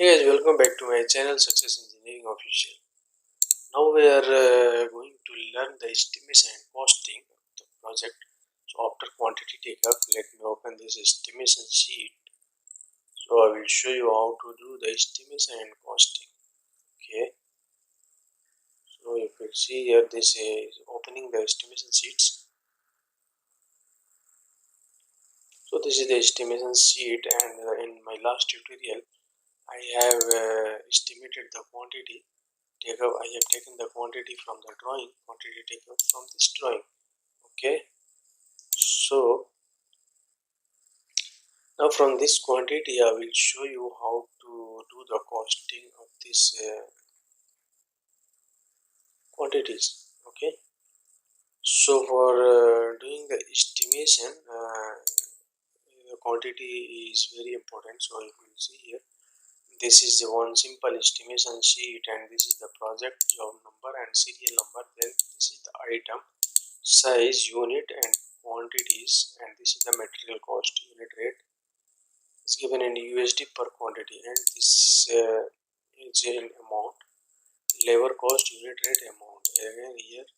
Hey guys, welcome back to my channel Success Engineering Official. Now we are going to learn the estimation and costing of the project. So after quantity takeoff, let me open this estimation sheet. So I will show you how to do the estimation and costing. Okay. So if you see here, this is opening the estimation sheets. So this is the estimation sheet, and in my last tutorial, I have estimated the quantity takeoff. I have taken the quantity from the drawing, quantity takeoff from this drawing. Okay, so now from this quantity I will show you how to do the costing of these quantities. Okay, so for doing the estimation, the quantity is very important. So you will see here, this is the one simple estimation sheet, and this is the project job number and serial number. Then this is the item size, unit and quantities, and this is the material cost unit rate is given in USD per quantity, and this is an amount. Labor cost unit rate amount, again here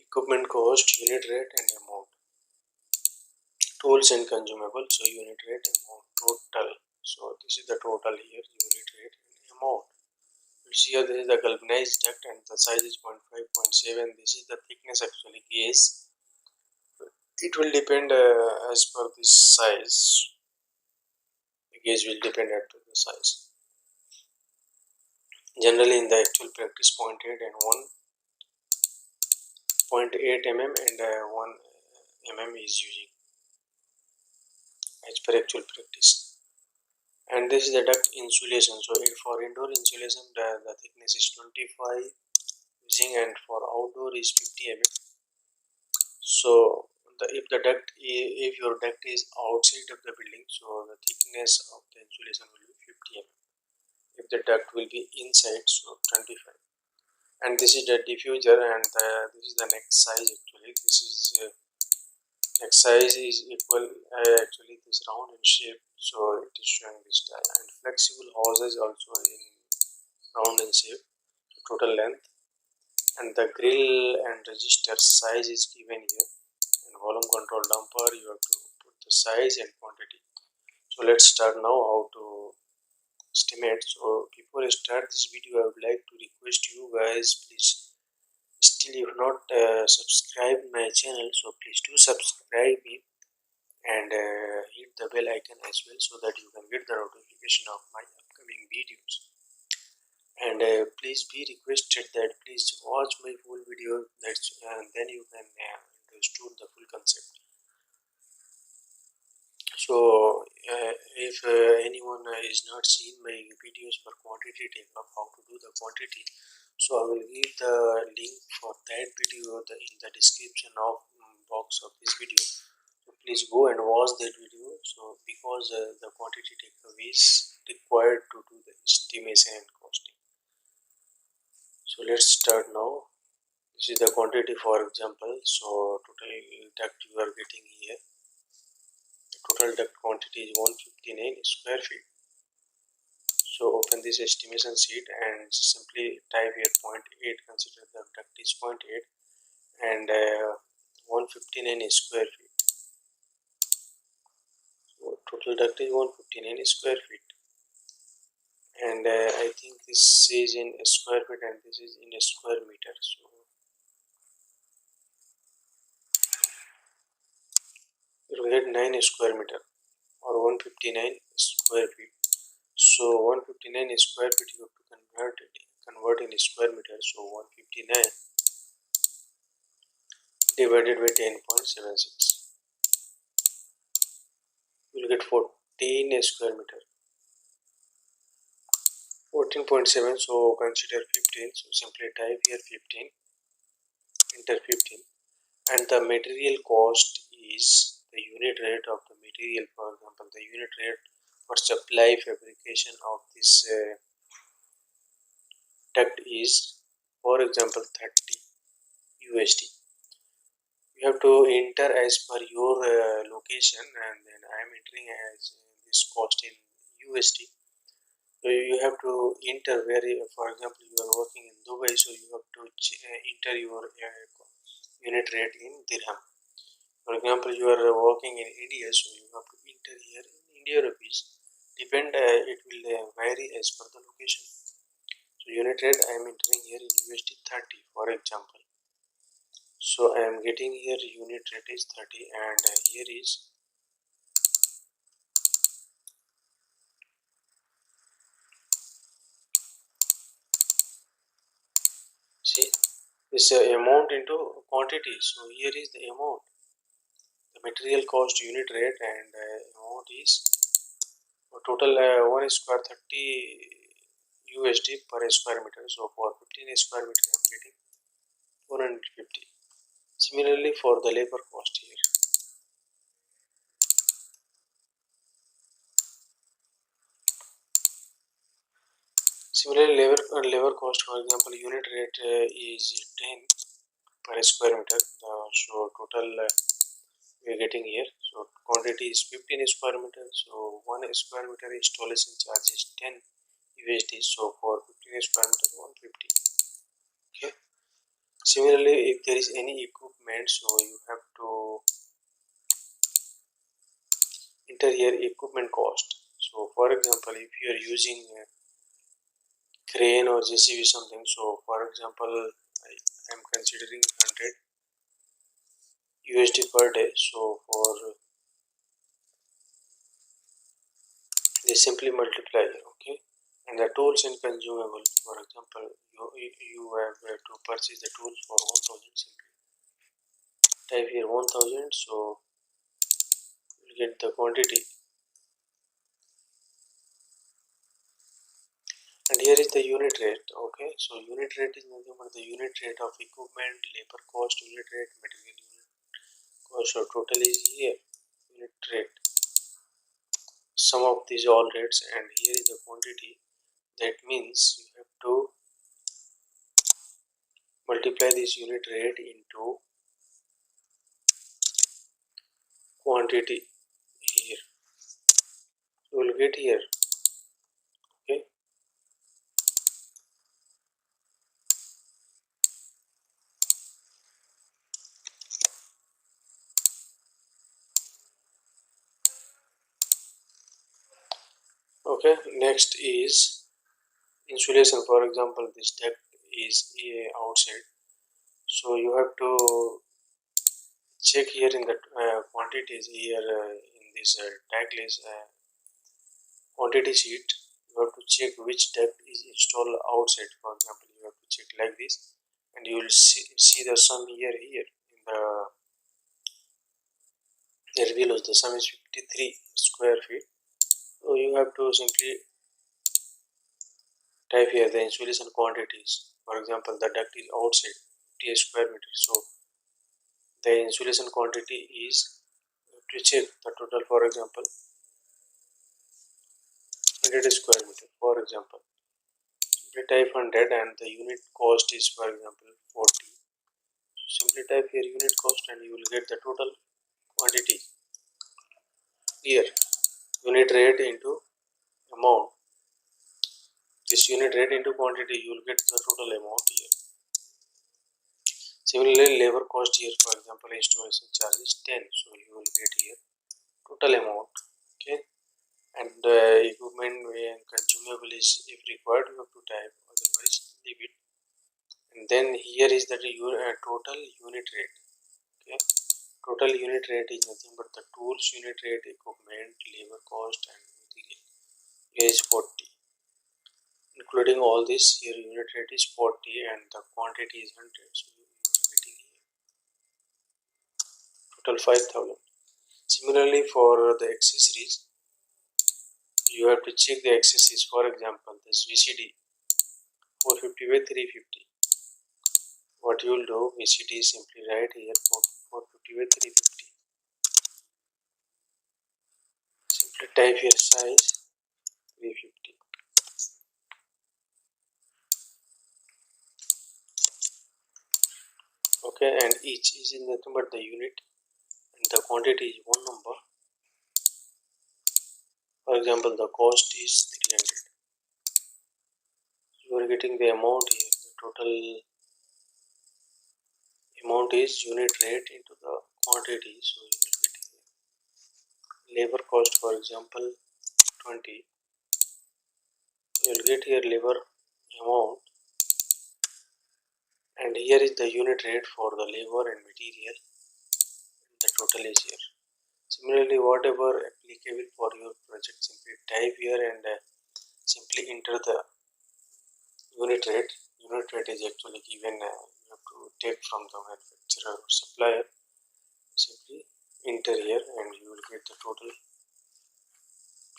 equipment cost unit rate and amount. Tools and consumables, so unit rate amount. Total, so this is the total here, unit rate and amount. You see here, this is the galvanized duct and the size is 0.5, 0.7. This is the thickness actually gauge. It will depend as per this size. The gauge will depend at the size. Generally in the actual practice, 0.8 and 1.8 mm and 1 mm is using as per actual practice. And this is the duct insulation. So for indoor insulation, the thickness is 25 using, and for outdoor is 50 mm. So if your duct is outside of the building, so the thickness of the insulation will be 50 mm. If the duct will be inside, so 25. And this is the diffuser, and this is the next size actually. This is next size is equal actually this round in shape, so it is showing this die. And flexible hoses also in round in shape, total length. And the grill and register size is given here, and volume control dumper you have to put the size and quantity. So let's start now how to estimate. So before I start this video, I would like to request you guys, please, still you have not subscribed my channel, so please do subscribe me and hit the bell icon as well, so that you can get the notification of my upcoming videos. And please be requested that please watch my full video, that's and then you can understand the full concept. So if anyone is not seen my videos for quantity takeoff, how to do the quantity, so I will give the link for that video in the description of box of this video. So please go and watch that video. So because the quantity takeoff is required to do the estimation and costing. So let's start now. This is the quantity, for example. So total duct you are getting here. The total duct quantity is 159 square feet. So open this estimation sheet and simply type here 0.8. Consider the duct is 0.8 and 159 square feet. So total duct is 159 square feet, and I think this is in square feet and this is in a square meter. So you will get 9 square meter or 159 square feet. So 159 square feet you have to convert in square meter. So 159 divided by 10.76, you will get 14 square meter. 14.7, so consider 15. So simply type here 15, enter 15, and the material cost is the unit rate of the material. For example, the unit rate for supply fabrication of this duct is, for example, 30 USD. You have to enter as per your location, and then I am entering as this cost in USD. So you have to enter where, for example, you are working in Dubai, so you have to enter your unit rate in dirham. For example, you are working in India, so you have to enter here in India rupees. It will vary as per the location. So unit rate I am entering here in USD 30, for example. So I am getting here unit rate is 30, and here is, see, this amount into quantity. So here is the amount, the material cost unit rate, and amount is total 1 square 30 USD per square meter. So for 15 square meter I am getting 450. Similarly for the labor cost here. Similarly labor cost, for example, unit rate is 10 per square meter. So total we are getting here. So quantity is 15 square meter. So 1 square meter installation charge is 10 USD. So for 15 square meter 150. Okay. Similarly, if there is any equipment, so you have to enter here equipment cost. So for example, if you are using crane or JCB something, so for example, I am considering 100 USD per day. So for they simply multiply, okay, and the tools and consumable. For example, you have to purchase the tools for 1000. Simply type here 1000, so you get the quantity, and here is the unit rate. Okay, so unit rate is nothing but the unit rate of equipment, labor cost, unit rate, material unit cost. So total is here unit rate, sum of these all rates, and here is the quantity. That means you have to multiply this unit rate into quantity here. You will get here. Okay. Okay. Next is insulation. For example, this duct is outside, so you have to check here in the quantities here in this tag list quantity sheet. You have to check which duct is installed outside. For example, you have to check like this, and you will see the sum here in the below. The sum is 53 square feet. So you have to simply type here the insulation quantities. For example, the duct is outside 50 square meter. So the insulation quantity is, to check the total. For example, 100 square meter. For example, simply type 100, and the unit cost is, for example, 40. So simply type here unit cost, and you will get the total quantity here. Unit rate into amount. This unit rate into quantity, you will get the total amount here. Similarly, labor cost here, for example, installation charge is 10. So you will get here total amount. Okay, and equipment and consumable is, if required, you have to type, otherwise leave it. And then here is that total unit rate. Okay, total unit rate is nothing but the tools unit rate, equipment, labor cost, and material. Here is 40. Including all this, here unit rate is 40 and the quantity is 100. So you are getting here total 5000. Similarly, for the accessories, you have to check the accessories. For example, this VCD 450 by 350. What you will do, VCD is simply write here 450 by 350. Simply type here size 350. Okay, and each is in nothing but the unit, and the quantity is one number. For example, the cost is 300. you are getting the amount here. The total amount is unit rate into the quantity. So you will get here labor cost, for example 20. You will get here labor amount, and here is the unit rate for the labor and material. The total is here. Similarly, whatever applicable for your project, simply type here and simply enter the unit rate. Unit rate is actually given, you have to take from the manufacturer or supplier. Simply enter here and you will get the total.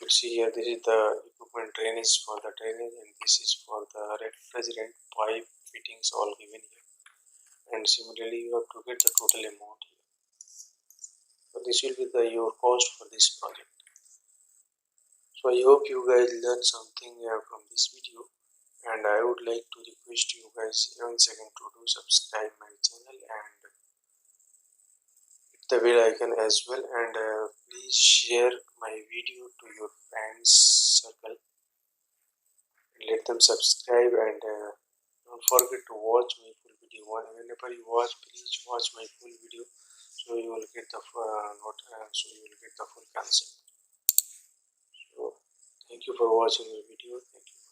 You see here, this is the equipment drainage for the drainage, and this is for the refrigerant pipe fittings, all given here. And similarly, you have to get the total amount here. So this will be the your cost for this project. So I hope you guys learned something from this video, and I would like to request you guys once again to do subscribe my channel and hit the bell icon as well, and please share my video to your friends circle and let them subscribe, and don't forget to watch my full video. Whenever you watch, please watch my full video, so you will get the full concept. So thank you for watching the video. Thank you.